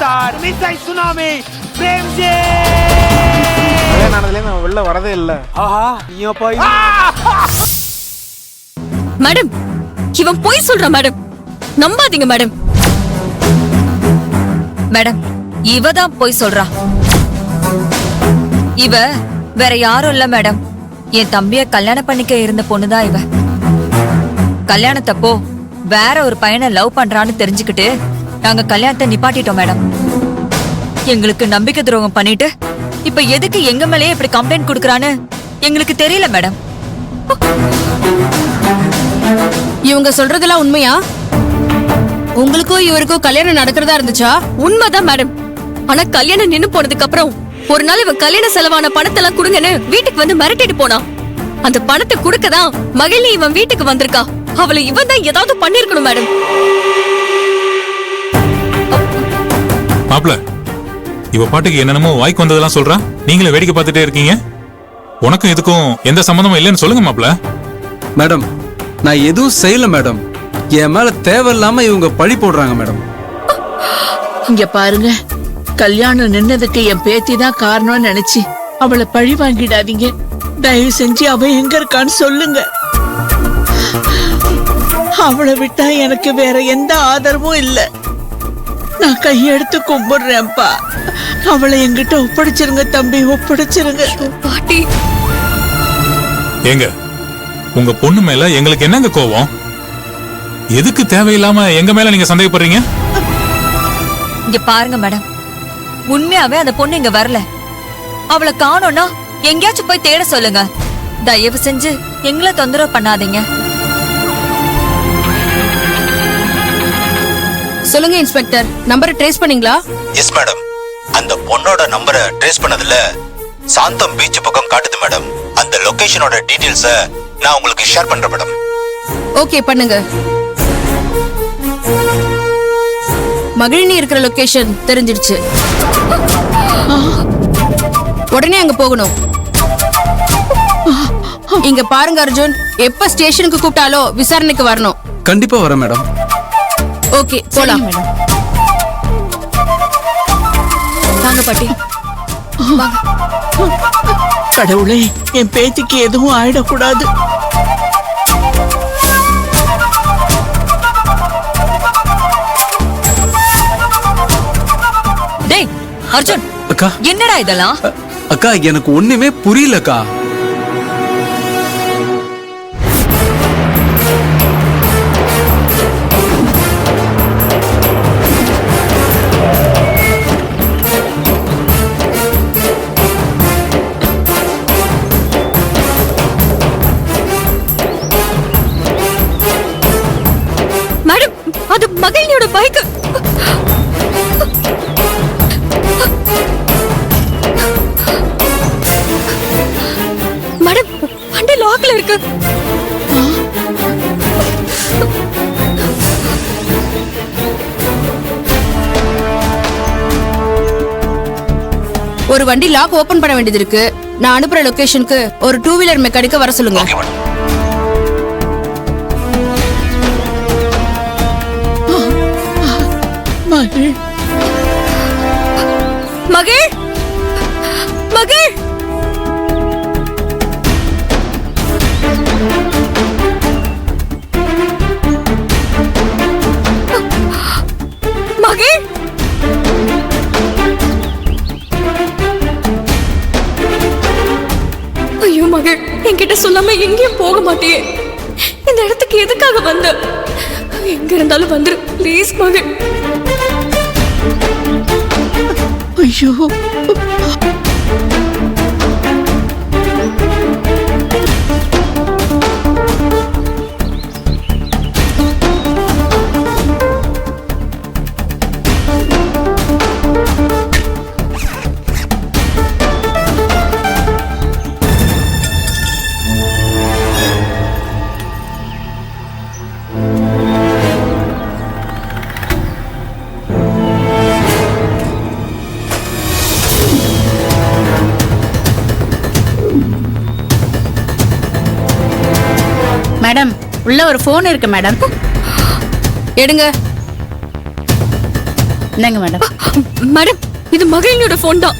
Sir மிஸ்ஸை tsunami Premji கல்யாணம் நான் வெளில வரதே இல்ல. ஆஹா நீ போய் மேடம் இவன் போய் சொல்றான் மேடம், நம்பாதீங்க மேடம். மேடம் இவ தான் போய் சொல்றா. இவ வேற யாரும் இல்ல மேடம், என் தம்பிய கல்யாணம் பண்ணிக்க இருந்த பொண்ணுதான் இவ. கல்யாணத்தப்போ வேற ஒரு பையனை லவ் பண்றான்னு தெரிஞ்சுக்கிட்டு நாங்க கல்யாணத்தை நிப்பாட்டிட்டோம் மேடம். எங்களுக்கு நம்பிக்கை துரோகம் பண்ணிட்டு இப்ப எதுக்கு எங்க மேலேயே இப்படி கம்ப்ளைண்ட் குடுக்கறான்னு எங்களுக்கு தெரியல மேடம். இவங்க சொல்றதெல்லாம் உண்மையா? உங்களுக்கும் இவருக்கும் கல்யாணம் நடக்கிறதா இருந்துச்சா? உண்மைதான் மேடம். ஆனா கல்யாணம் நின்னு போனதுக்கு அப்புறம் ஒரு நாள் இவன் கல்யாண செலவான பணத்தெல்லாம் கொடுங்கன்னு வீட்டுக்கு வந்து மிரட்டிட்டு போனான். அந்த பணத்தை கொடுக்கதான் மகிழினி இவன் வீட்டுக்கு வந்திருக்கா. அவளை இவன் தான் ஏதாவது பண்ணிருக்கணும் மேடம். மாப்ள இவ பாட்டுக்கு என்னென்னமோ வாய்க்கு வந்ததெல்லாம் சொல்றா, நீங்களே வேடிக்கை பார்த்துட்டே இருக்கீங்க. உனக்கும் இதுக்கும் எந்த சம்பந்தமும் இல்லைன்னு சொல்லுங்க மாப்ள. மேடம் நான் எதுவும் செய்யல மேடம். என் மேல தேவையில்லாம இவங்க பழி போடுறாங்க மேடம். இங்க பாருங்க, கல்யாணம் நின்னதுக்கு என் பேத்தி தான் காரணம்னு நினைச்சு அவளை பழி வாங்கிடாதீங்க. தயவு செஞ்சு அவ எங்க இருக்கான்னு சொல்லுங்க. அவளை விட்டா எனக்கு வேற எந்த ஆதரவும் இல்ல. நான் கையெடுத்து கும்பிடுறேன்ப்பா. அவளை என்கிட்ட ஒப்படைச்சிருங்க தம்பி, ஒப்படைச்சிருங்க. பாட்டி ஏங்க உங்க பொண்ணு மேல எங்களுக்கு என்னங்க கோவம்? எதுக்கு தேவையில்லாம எங்க மேல நீங்க சந்தேகப்படுறீங்க? இங்க பாருங்க மேடம், உண்மையாவே அந்த பொண்ணு இங்க வரல. அவளை காணோம்னா எங்கேயாச்சும் போய் தேட சொல்லுங்க. தயவு செஞ்சு எங்களை தொந்தரவு பண்ணாதீங்க. சொல்லுங்க இன்ஸ்பெக்டர், நம்பரை ட்ரேஸ் பண்ணீங்களா? எஸ் மேடம், அந்த பொண்ணோட நம்பரை ட்ரேஸ் பண்ணதுல சாந்தம் பீச் பக்கம் காட்டுது மேடம். அந்த லொகேஷனோட டீடைல்ஸ நான் உங்களுக்கு ஷேர் பண்றேன் மேடம். ஓகே பண்ணுங்க. மகிழினி இருக்கிற லொகேஷன் தெரிஞ்சிடுச்சு. உடனே அங்க போகணும். இங்க பாருங்க அர்ஜுன், எப்ப ஸ்டேஷனுக்கு கூப்பிட்டாலோ விசாரணைக்கு வரணும். கண்டிப்பா வரேன் மேடம். ஓகே போலாம். வாங்க பாட்டி. கடவுளே, என் பேத்திக்கு எதுவும் ஆயிடக்கூடாது. டேய் அர்ஜுன், அக்கா என்னடா இதெல்லாம்? அக்கா எனக்கு ஒண்ணுமே புரியலக்கா. மேடம் அது மகிழினியோட பைக். மேடம் வண்டி லாக்ல இருக்கு. ஒரு வண்டி லாக் ஓபன் பண்ண வேண்டியது இருக்கு. நான் அனுப்புற லொகேஷனுக்கு ஒரு 2 வீலர் மெக்கானிக்க வர சொல்லுங்க. Okay madam. மகிழ், மகிழ் மகிழ் மகிழ். ஐயோ மகிழ், என்கிட்ட சொல்லாம எங்கேயும் போக மாட்டியே. இந்த இடத்துக்கு எதுக்காக வந்த? எங்க இருந்தாலும் வந்துரு ப்ளீஸ் மகிழ். ஐயோ மேடம் உள்ள ஒரு போன் இருக்கு மேடம். எடுங்க. இந்தாங்க மேடம். மேடம் இது மகிழினியோட போன் தான்.